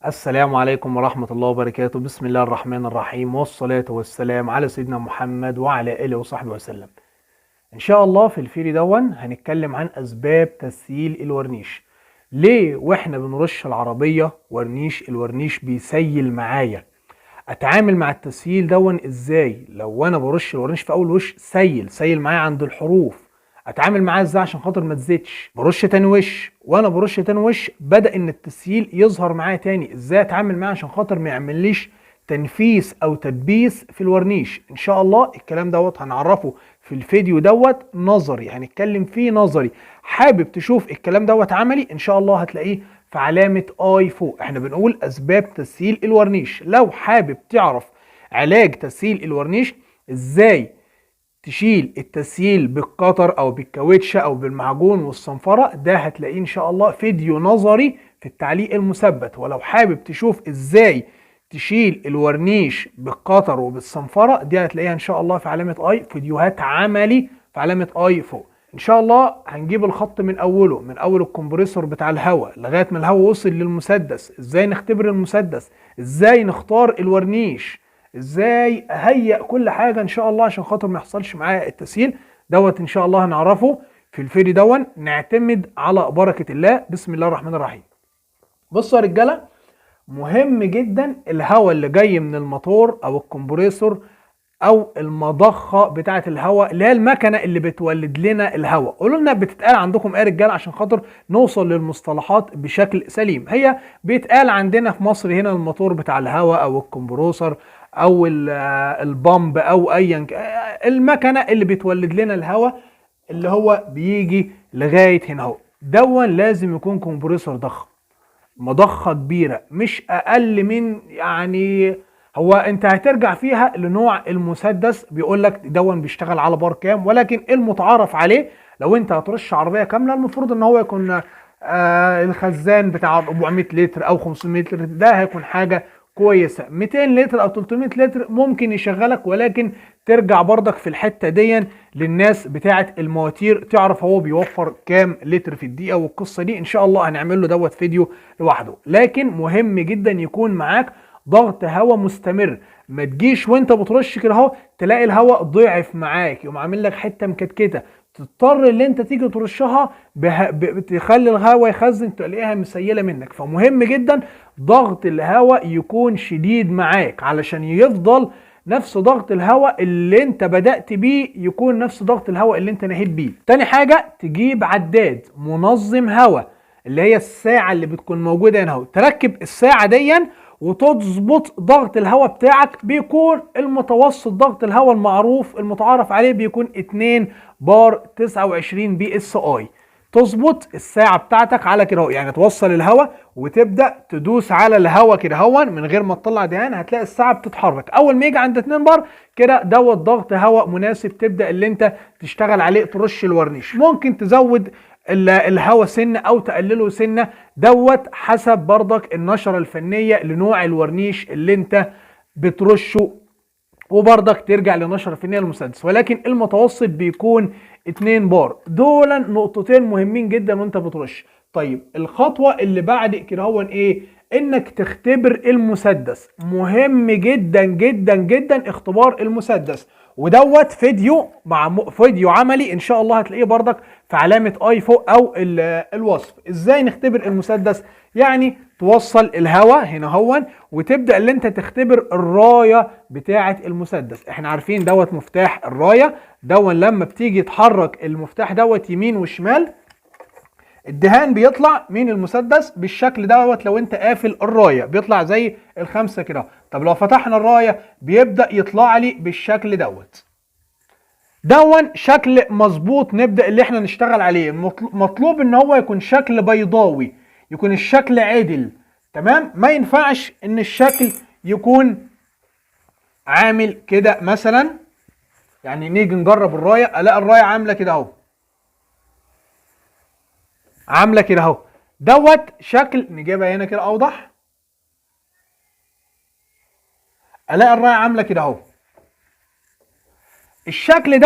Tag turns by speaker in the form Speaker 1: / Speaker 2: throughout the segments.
Speaker 1: السلام عليكم ورحمة الله وبركاته. بسم الله الرحمن الرحيم، والصلاة والسلام على سيدنا محمد وعلى آله وصحبه وسلم. إن شاء الله في الفيديو هنتكلم عن أسباب تسييل الورنيش. ليه وإحنا بنرش العربية ورنيش الورنيش بيسيل معايا؟ أتعامل مع التسييل إزاي؟ لو أنا برش الورنيش في أول وش سيل معايا عند الحروف، اتعامل معاه ازاي عشان خاطر ما تزيدش؟ برش تاني وش، وانا برش تاني وش بدا ان التسييل يظهر معايا تاني، ازاي اتعامل معاه عشان خاطر ما يعمليش تنفيس او تدبيس في الورنيش؟ ان شاء الله الكلام هنعرفه في الفيديو نظري، هنتكلم فيه نظري. حابب تشوف الكلام عملي؟ ان شاء الله هتلاقيه في علامة اي فوق. احنا بنقول اسباب تسييل الورنيش. لو حابب تعرف علاج تسييل الورنيش، ازاي تشيل التسييل بالقطر او بالكاوتشه او بالمعجون والصنفره، ده هتلاقيه ان شاء الله فيديو نظري في التعليق المثبت. ولو حابب تشوف ازاي تشيل الورنيش بالقطر وبالصنفره، دي هتلاقيها ان شاء الله في علامه اي، فيديوهات عملي في علامه اي فوق. ان شاء الله هنجيب الخط من اوله، من اول الكمبريسور بتاع الهواء لغايه ما الهواء وصل للمسدس، ازاي نختبر المسدس، ازاي نختار الورنيش، ازاي اهيئ كل حاجه ان شاء الله عشان خاطر ما يحصلش معايا التسييل ان شاء الله هنعرفه في الفيديو نعتمد على بركه الله. بسم الله الرحمن الرحيم. بصوا يا رجاله، مهم جدا الهواء اللي جاي من الموتور او الكمبريسور او المضخه بتاعه الهواء، اللي هي المكنه اللي بتولد لنا الهواء. قولوا لنا بتتقال عندكم ايه يا رجاله عشان خاطر نوصل للمصطلحات بشكل سليم. هي بيتقال عندنا في مصر هنا الموتور بتاع الهواء او الكمبروسر او البامب او ايا المكنه اللي بتولد لنا الهواء، اللي هو بيجي لغايه هنا اهو. لازم يكون كمبريسور ضخم، مضخه كبيره، مش اقل من هو انت هترجع فيها لنوع المسدس، بيقول لك بيشتغل على بار كام، ولكن المتعارف عليه لو انت هترش عربيه كامله المفروض ان هو يكون الخزان بتاع 400 لتر او 500 لتر، ده هيكون حاجه كويسه. 200 لتر او 300 لتر ممكن يشغلك، ولكن ترجع برضك في الحته للناس بتاعه المواتير تعرف هو بيوفر كام لتر في الدقيقه، والقصه دي ان شاء الله هنعمل له فيديو لوحده. لكن مهم جدا يكون معاك ضغط هواء مستمر. ما تجيش وانت بترش كده اهو تلاقي الهواء ضعف معاك، يقوم عامل لك حته مكتكته، تضطر ان انت تيجي ترشها تخلي الهواء يخزن، تلاقيها مسيله منك. فمهم جدا ضغط الهواء يكون شديد معاك علشان يفضل نفس ضغط الهواء اللي انت بدأت بيه يكون نفس ضغط الهواء اللي انت نهيت بيه. تاني حاجة، تجيب عداد منظم هواء، اللي هي الساعة اللي بتكون موجودة هنا اهو، تركب الساعة وتظبط ضغط الهواء بتاعك. بيكون المتوسط ضغط الهواء المعروف المتعارف عليه بيكون 2 بار 29 بي اس اي. تظبط الساعه بتاعتك على كده اهو، يعني توصل الهواء وتبدا تدوس على الهواء كده اهو من غير ما تطلع دهان، هتلاقي الساعه بتتحرك. اول ما يجي عند 2 بار كده ضغط هواء مناسب، تبدا اللي انت تشتغل عليه ترش الورنيش. ممكن تزود الهواء سنه او تقلله سنه، حسب برضك النشره الفنيه لنوع الورنيش اللي انت بترشه، وبرضك ترجع لنشره فنيه المسدس. ولكن المتوسط بيكون 2 بار. دول نقطتين مهمين جدا وانت بترش. طيب الخطوه اللي بعد كده هو ايه؟ انك تختبر المسدس. مهم جدا جدا جدا اختبار المسدس، فيديو مع فيديو عملي ان شاء الله هتلاقيه برضك في علامه اي فوق او الوصف. ازاي نختبر المسدس؟ يعني توصل الهواء هنا هون وتبدا اللي انت تختبر الرايه بتاعه المسدس. احنا عارفين مفتاح الرايه لما بتيجي تحرك المفتاح يمين وشمال، الدهان بيطلع من المسدس بالشكل لو انت قافل الرايه بيطلع زي الخمسه كده. طب لو فتحنا الرايه بيبدا يطلع لي بالشكل شكل مظبوط. نبدا اللي احنا نشتغل عليه. مطلوب ان هو يكون شكل بيضاوي، يكون الشكل عدل تمام. ما ينفعش ان الشكل يكون عامل كده مثلا، يعني نيجي نجرب الرايه الاقي الرايه عامله كده اهو، شكل. نجيبها هنا كده اوضح، الاقي الرايه عامله كده اهو. الشكل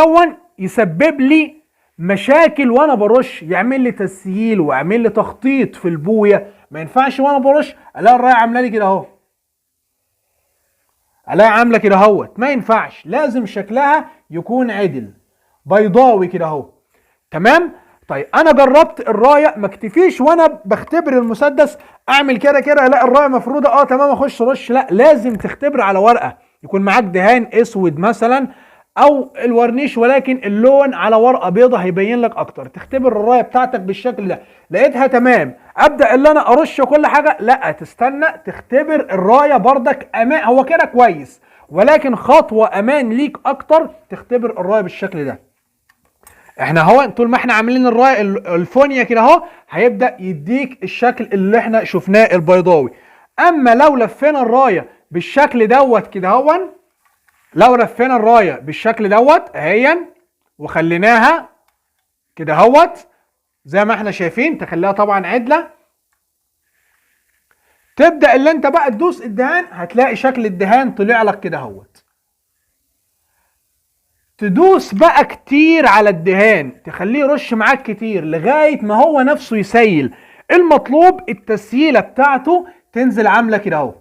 Speaker 1: يسبب لي مشاكل وانا برش، يعمل لي تسييل ويعمل لي تخطيط في البويه. ما ينفعش وانا برش الاقي الرايه عامله لي كده اهو، الاقي عامله كده اهوت، ما ينفعش، لازم شكلها يكون عدل بيضاوي كده اهو. تمام. طيب انا جربت الرايه، ما اكتفيش وانا بختبر المسدس اعمل كده كده الاقي الرايه مفروده تمام اخش رش، لا لازم تختبر على ورقه يكون معاك دهان اسود مثلا او الورنيش، ولكن اللون على ورقه بيضه هيبين لك اكتر. تختبر الرايه بتاعتك بالشكل ده، لقيتها تمام ابدا اللي انا ارش كل حاجه، لا تستنى تختبر الرايه بردك امان، هو كده كويس ولكن خطوه امان ليك اكتر تختبر الرايه بالشكل ده. احنا اهو طول ما احنا عاملين الرايه الفونيا كده اهو هيبدا يديك الشكل اللي احنا شفناه البيضاوي. اما لو لفينا الرايه بالشكل دوت كده اهو، لو لفينا الرايه بالشكل دوت اهيا وخليناها كده اهوت زي ما احنا شايفين، تخليها طبعا عدله، تبدا اللي انت بقى تدوس الدهان هتلاقي شكل الدهان طلع لك كده اهوت. تدوس بقى كتير على الدهان، تخليه يرش معاك كتير لغايه ما هو نفسه يسيل. المطلوب التسييله بتاعته تنزل عامله كده اهو،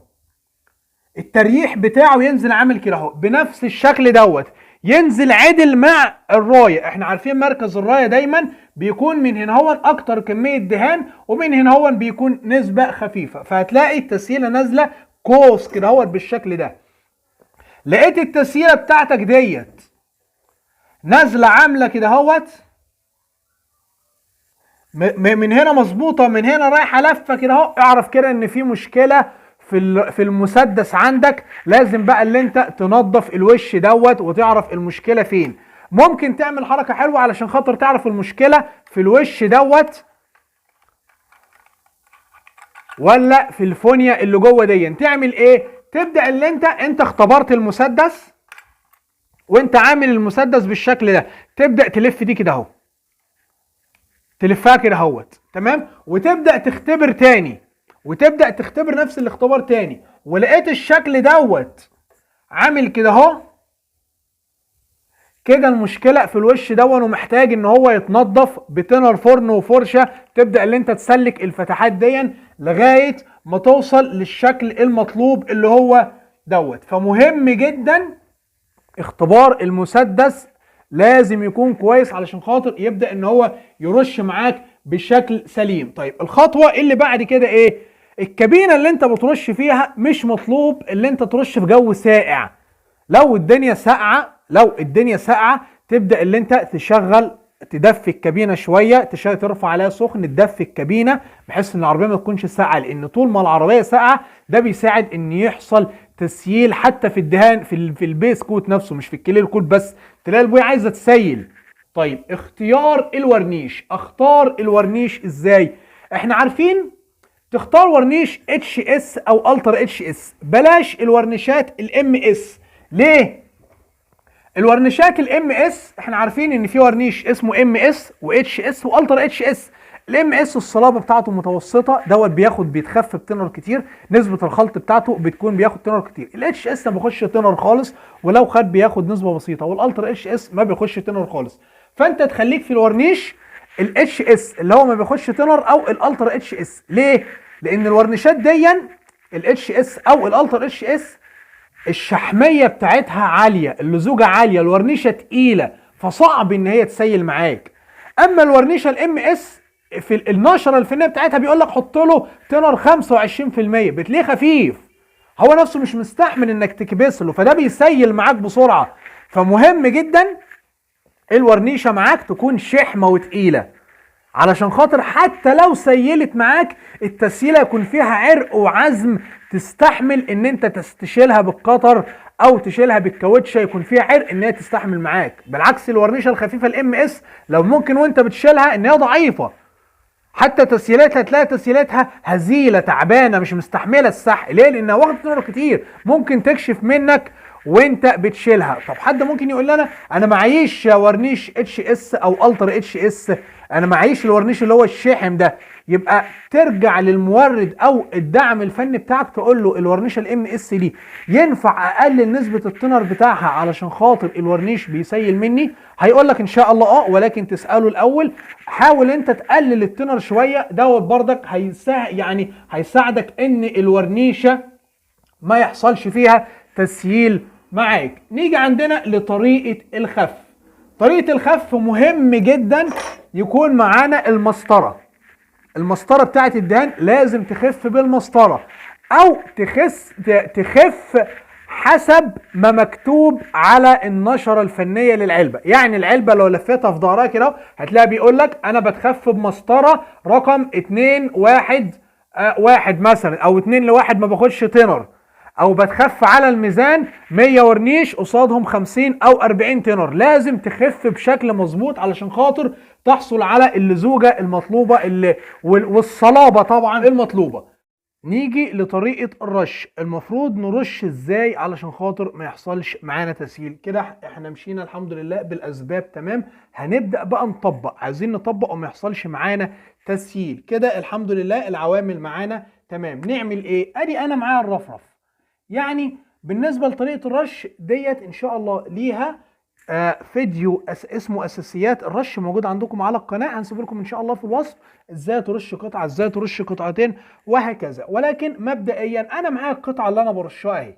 Speaker 1: التريح بتاعه ينزل عامل كده اهو بنفس الشكل دوت، ينزل عدل مع الرايه. احنا عارفين مركز الرايه دايما بيكون من هنا هو اكتر كميه دهان ومن هنا هو بيكون نسبه خفيفه، فهتلاقي التسييله نازله قوس كده اهوت بالشكل ده. لقيت التسييله بتاعتك ديت نازله عامله كده اهوت من هنا مظبوطه، من هنا رايحه لفه كده اهو، اعرف كده ان في مشكله في المسدس عندك. لازم بقى اللي انت تنظف الوش دوت وتعرف المشكله فين. ممكن تعمل حركه حلوه علشان خاطر تعرف المشكله في الوش دوت ولا في الفونيا اللي جوه دي. تعمل ايه؟ تبدا اللي انت اختبرت المسدس وانت عامل المسدس بالشكل ده، تبدا تلف دي كده اهو، تلفها كده اهوت تمام، وتبدا تختبر تاني وتبدا تختبر نفس الاختبار تاني، ولقيت الشكل دوت عامل كده اهو، كده المشكله في الوش دون ومحتاج ان هو يتنضف بتنر فرن وفرشه. تبدا اللي انت تسلك الفتحات دي لغايه ما توصل للشكل المطلوب اللي هو دوت. فمهم جدا اختبار المسدس لازم يكون كويس علشان خاطر يبدا ان هو يرش معاك بشكل سليم. طيب الخطوه اللي بعد كده ايه؟ الكابينه اللي انت بترش فيها مش مطلوب اللي انت ترش في جو ساقع. لو الدنيا ساقعه تبدا اللي انت تشغل تدفي الكابينه شويه، ترفع عليها سخن تدفي الكابينه بحيث ان العربيه ما تكونش ساقعه، لان طول ما العربيه ساقعه ده بيساعد ان يحصل تسييل حتى في الدهان في البيس كوت نفسه، مش في الكلير كوت بس، تلاقي البويه عايزه تسيل. طيب اختيار الورنيش، اختار الورنيش ازاي؟ احنا عارفين تختار ورنيش اتش اس او الترا اتش اس، بلاش الورنيشات الام اس. ليه؟ الورنيشات الام اس احنا عارفين ان في ورنيش اسمه ام اس واتش اس والترا اتش اس. الام اس الصلابه بتاعته متوسطه دوت بيتخف بتنر كتير، نسبه الخلط بتاعته بتكون بياخد تنر كتير. الاتش اس ما بيخش تنر خالص، ولو خد بياخد نسبه بسيطه، والالترا اتش اس ما بيخش تنر خالص. فانت تخليك في الورنيش الاتش اس اللي هو ما بيخش تنر او الالترا اتش اس. ليه؟ لان الورنيشات دي الاتش اس او الالترا اتش اس الشحميه بتاعتها عاليه، اللزوجه عاليه، الورنيشه تقيله، فصعب ان هي تسيل معاك. اما الورنيشه الام اس في النشره الفنيه بتاعتها بيقول لك حط له تنر 25%، بتلاقيه خفيف، هو نفسه مش مستحمل انك تكبس له، فده بيسيل معاك بسرعه. فمهم جدا الورنيشه معاك تكون شحمه وتقيله علشان خاطر حتى لو سيلت معاك التسييله يكون فيها عرق وعزم تستحمل ان انت تشيلها بالقطر او تشيلها بالكاوتشه، يكون فيها عرق ان هي تستحمل معاك. بالعكس الورنيشه الخفيفه الام اس لو ممكن وانت بتشيلها ان هي ضعيفه، حتى تسييلاتها تلاقي تسييلاتها هزيله تعبانه مش مستحمله السحق. ليه؟ لانها واخده تنر كتير، ممكن تكشف منك وانت بتشيلها. طب حد ممكن يقول لنا انا معيش ورنيش اتش اس او الترا اتش اس، انا معيش الورنيش اللي هو الشاحم ده. يبقى ترجع للمورد او الدعم الفني بتاعك تقول له الورنيشه الام اس دي ينفع اقلل نسبه التنر بتاعها علشان خاطر الورنيش بيسيل مني؟ هيقول لك ان شاء الله ولكن تساله الاول. حاول انت تقلل التنر شويه، دوت بردك هيساعدك ان الورنيشه ما يحصلش فيها تسييل معاك. نيجي عندنا لطريقه الخف. طريقه الخف مهم جدا يكون معانا المسطره. المسطره بتاعت الدهان لازم تخف بالمسطره، او تخف حسب ما مكتوب على النشره الفنيه للعلبه. يعني العلبه لو لفيتها في ظهرها كده هتلاقي بيقول لك انا بتخف بمسطره رقم 2 1 1 مثلا، او 2 ل1 ما باخدش تنر، او بتخف على الميزان 100 ورنيش قصادهم 50 او 40 تنر. لازم تخف بشكل مظبوط علشان خاطر تحصل على اللزوجه المطلوبه والصلابه طبعا المطلوبه. نيجي لطريقه الرش. المفروض نرش ازاي علشان خاطر ما يحصلش معانا تسييل؟ كده احنا مشينا الحمد لله بالاسباب تمام. هنبدا بقى نطبق، عايزين نطبق وما يحصلش معانا تسييل. كده الحمد لله العوامل معانا تمام. نعمل ايه؟ ادي انا معايا الرفرف. يعني بالنسبه لطريقه الرش ديت ان شاء الله ليها فيديو اسمه اساسيات الرش، موجود عندكم على القناه، هنسيب لكم ان شاء الله في الوصف ازاي ترش قطعه، ازاي ترش قطعتين وهكذا. ولكن مبدئيا انا معايا القطعه اللي انا برشها اهي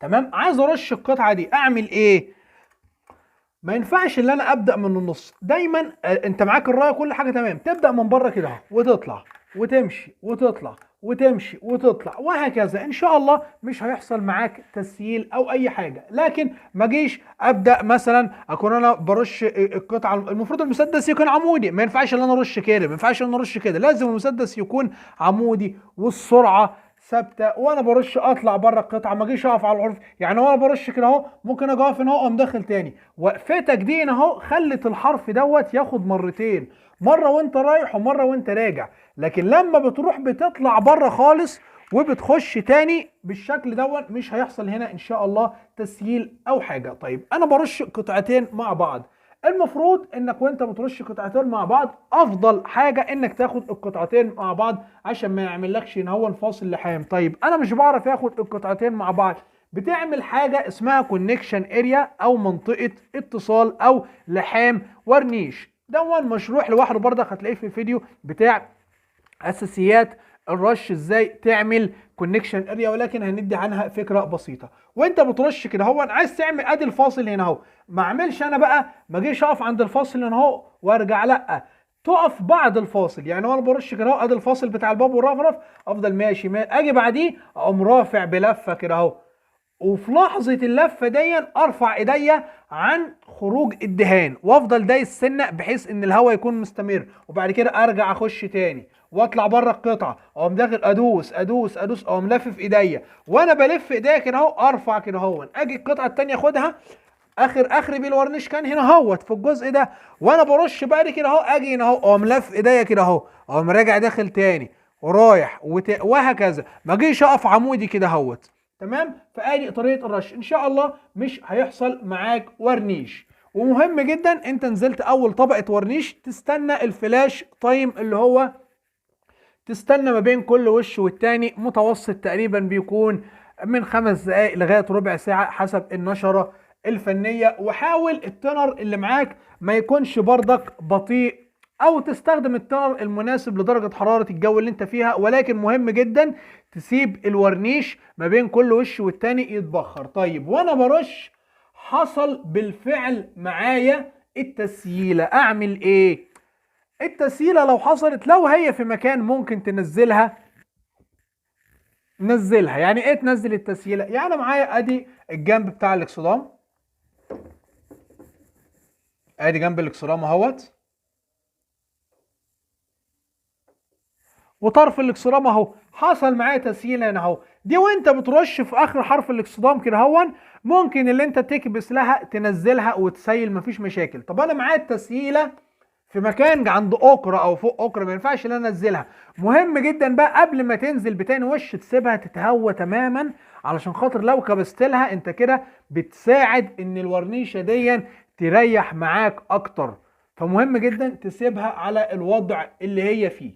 Speaker 1: تمام. عايز ارش القطعه دي اعمل ايه؟ ما ينفعش ان انا ابدا من النص. دايما انت معاك الرايه كل حاجه تمام، تبدا من بره كده وتطلع وتمشي وتطلع وتمشي وتطلع وهكذا. ان شاء الله مش هيحصل معاك تسييل او اي حاجه. لكن ما جيش ابدا مثلا اكون انا برش القطعه، المفروض المسدس يكون عمودي، ما ينفعش ان انا ارش كده، ما ينفعش ان انا ارش كده، لازم المسدس يكون عمودي والسرعه ثابته. وانا برش اطلع بره القطعه، ما اجيش اقف على الحروف. يعني وانا برش كده اهو ممكن اجي اقف هنا اقوم داخل تاني. وقفتك دي هنا اهو خلت الحرف دوت ياخد مرتين، مره وانت رايح ومره وانت راجع. لكن لما بتروح بتطلع بره خالص وبتخش تاني بالشكل دوت مش هيحصل هنا ان شاء الله تسييل او حاجه. طيب انا برش قطعتين مع بعض. المفروض انك وانت بترش قطعتين مع بعض افضل حاجه انك تاخد القطعتين مع بعض عشان ما يعملكش ان هو فاصل لحام. طيب انا مش بعرف اخد القطعتين مع بعض، بتعمل حاجه اسمها كونكشن اريا او منطقه اتصال او لحام ورنيش. ده مشروح لوحده برضك، هتلاقيه في الفيديو بتاع اساسيات الرش ازاي تعمل كونكشن اريا، ولكن هندي عنها فكره بسيطه. وانت بترش كده هو عايز تعمل ادي الفاصل هنا اهو، ما اعملش انا بقى ما اجيش اقف عند الفاصل هنا اهو وارجع، لا تقف بعد الفاصل. يعني وانا برش كده اهو ادي الفاصل بتاع الباب والرفرف، افضل ماشي اجي بعديه اقوم رافع بلفه كده اهو، وفي لحظه اللفه دي ارفع ايديا عن خروج الدهان وافضل دايس سنه بحيث ان الهواء يكون مستمر. وبعد كده ارجع اخش تاني واطلع بره القطعه، اقوم داخل ادوس ادوس ادوس، اقوم لافف ايديا. وانا بلف ايديا كده اهو ارفع كده اهو، اجي القطعه الثانيه اخدها اخري بالورنيش كان هنا اهوت في الجزء ده، وانا برش بقى كده اهو اجي هنا اهو اقوم لف ايديا كده اهو، اقوم راجع داخل تاني ورايح وهكذا. ما اجيش اقف عمودي كده اهوت تمام. فادي طريقه الرش، ان شاء الله مش هيحصل معاك ورنيش. ومهم جدا انت نزلت اول طبقه ورنيش تستنى الفلاش تايم، اللي هو تستنى ما بين كل وش والتاني متوسط تقريبا بيكون من 5 دقائق لغايه ربع ساعه حسب النشره الفنيه. وحاول التنر اللي معاك ما يكونش بردك بطيء، او تستخدم التنر المناسب لدرجه حراره الجو اللي انت فيها. ولكن مهم جدا تسيب الورنيش ما بين كل وش والتاني يتبخر. طيب وانا برش حصل بالفعل معايا التسييله، اعمل ايه؟ التسييله لو حصلت، لو هي في مكان ممكن تنزلها نزلها. يعني ايه تنزل التسييله؟ يعني انا معايا ادي الجنب بتاع الاكسدام، ادي جنب الاكسدام اهوت، وطرف الاكسدام اهو حصل معايا تسييله هنا اهو. دي وانت بترش في اخر حرف الاكسدام كده هون ممكن اللي انت تكبس لها تنزلها وتسيل مفيش مشاكل. طب انا معايا التسييله في مكان عند اوكرة او فوق اوكرة، ما ينفعش ان انا انزلها. مهم جدا بقى قبل ما تنزل بتاني وش تسيبها تتهوى تماما، علشان خاطر لو كبست لها انت كده بتساعد ان الورنيشه دي تريح معاك اكتر. فمهم جدا تسيبها على الوضع اللي هي فيه.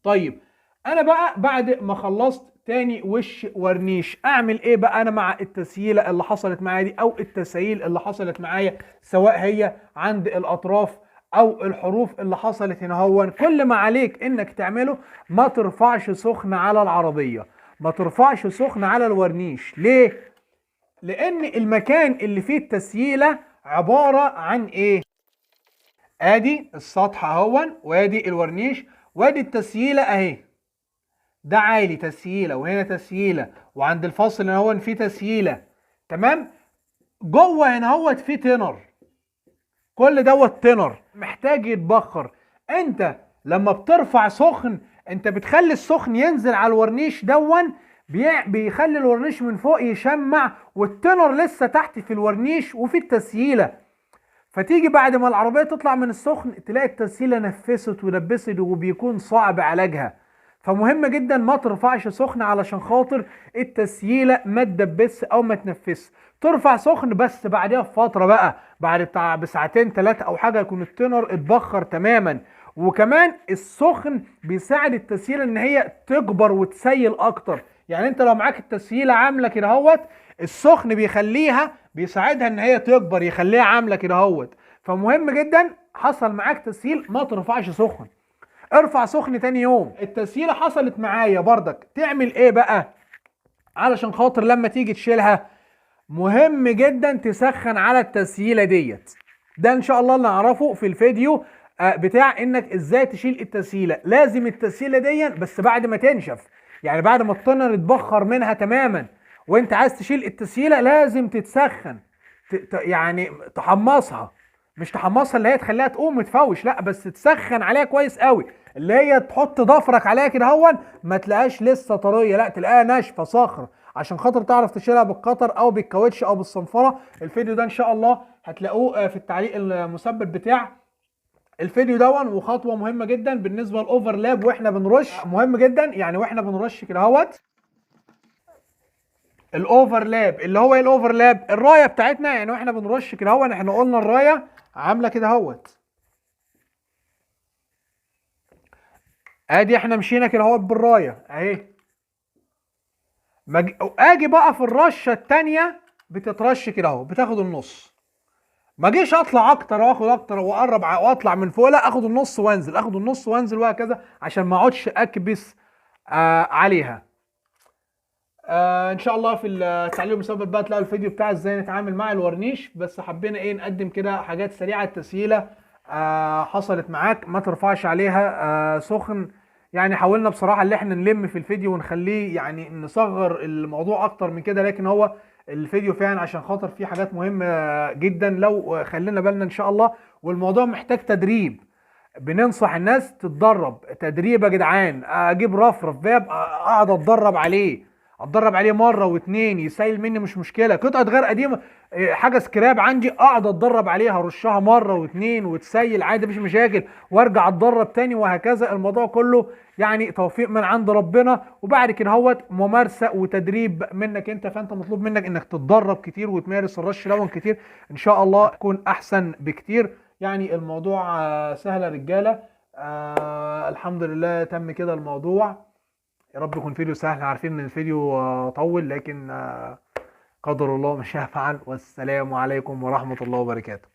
Speaker 1: طيب انا بقى بعد ما خلصت تاني وش ورنيش اعمل ايه بقى انا مع التسييله اللي حصلت معايا دي او التسايل اللي حصلت معايا، سواء هي عند الاطراف او الحروف اللي حصلت هنا. هو كل ما عليك انك تعمله ما ترفعش سخن على العربيه، ما ترفعش سخن على الورنيش. ليه؟ لان المكان اللي فيه التسييله عباره عن ايه؟ ادي السطح اهون، وادي الورنيش، وادي التسييله اهي. ده عالي تسييله، وهنا تسييله، وعند الفصل هنا هو فيه تسييله. تمام. جوه هنا هو فيه تنر، كل دوت تنر محتاج يتبخر. انت لما بترفع سخن انت بتخلي السخن ينزل على الورنيش دون، بيخلي الورنيش من فوق يشمع، والتنر لسه تحت في الورنيش وفي التسييله. فتيجي بعد ما العربيه تطلع من السخن تلاقي التسييله نفست ولبست وبيكون صعب علاجها. فمهم جدا ما ترفعش سخن علشان خاطر التسييله ما تدبس او ما تنفس. ترفع سخن بس بعدها بفتره بقى، بعد بتاع بساعتين ثلاثه او حاجه يكون التنر اتبخر تماما. وكمان السخن بيساعد التسييله ان هي تكبر وتسيل اكتر. يعني انت لو معاك التسييله عامله كده اهوت، السخن بيخليها بيساعدها ان هي تكبر، يخليها عامله كده اهوت. فمهم جدا حصل معاك تسييل ما ترفعش سخن، ارفع سخن تاني يوم. التسييله حصلت معايا بردك، تعمل ايه بقى علشان خاطر لما تيجي تشيلها؟ مهم جدا تسخن على التسييله ديت. ده ان شاء الله اللي نعرفه في الفيديو بتاع انك ازاي تشيل التسييله. لازم التسييله دي بس بعد ما تنشف، يعني بعد ما التنر يتبخر منها تماما وانت عايز تشيل التسييله لازم تتسخن، يعني تحمصها. مش تحمصها اللي هي تخليها تقوم وتفوش، لا، بس تسخن عليها كويس قوي، اللي هي تحط ضفرك عليها كده هون ما تلاقيهاش لسه طريه، لا تلاقيها ناشفه صخر، عشان خاطر تعرف تشيلها بالقطر او بالكاوتش او بالصنفره. الفيديو ده ان شاء الله هتلاقوه في التعليق المثبت بتاع الفيديو دون. وخطوه مهمه جدا بالنسبه للاوفرلاب واحنا بنرش، مهم جدا يعني واحنا بنرش كده اهوت. الاوفرلاب اللي هو ايه؟ الاوفرلاب الرايه بتاعتنا، يعني واحنا بنرش كده اهو احنا قلنا الرايه عامله كده اهوت. ادي احنا مشينا كده اهوت بالرايه اهي. اجي بقى في الرشه الثانيه بتترش كده اهو، بتاخد النص. ما اجيش اطلع اكتر واخد اكتر واقرب واطلع من فوق، لا، اخد النص وانزل، اخد النص وانزل وهكذا عشان ما اقعدش اكبس عليها. ان شاء الله في التعليق المثبت بقى تلاقوا الفيديو بتاع ازاي نتعامل مع الورنيش. بس حبينا ايه نقدم كده حاجات سريعه. التسييله حصلت معاك ما ترفعش عليها سخن. يعني حاولنا بصراحه اللي احنا نلم في الفيديو ونخليه يعني نصغر الموضوع اكتر من كده، لكن هو الفيديو فعلا عشان خاطر فيه حاجات مهمه جدا لو خلينا بالنا ان شاء الله. والموضوع محتاج تدريب، بننصح الناس تتدرب تدريب يا جدعان. اجيب رفرف باب اقعد اتدرب عليه مره واتنين، يسيل مني مش مشكله. قطعه غير قديمه حاجه سكراب عندي اقعد اتدرب عليها، ارشها مره واتنين وتسيل عادي مفيش مشاكل، وارجع اتدرب تاني وهكذا. الموضوع كله يعني توفيق من عند ربنا، وبعد كده هوت ممارسه وتدريب منك انت. فانت مطلوب منك انك تتدرب كتير وتمارس الرش لون كتير، ان شاء الله تكون احسن بكتير. يعني الموضوع سهل يا رجاله. الحمد لله تم كده الموضوع. يا رب يكون فيديو سهل. عارفين ان الفيديو طول، لكن قدر الله ما شاء فعل. والسلام عليكم ورحمة الله وبركاته.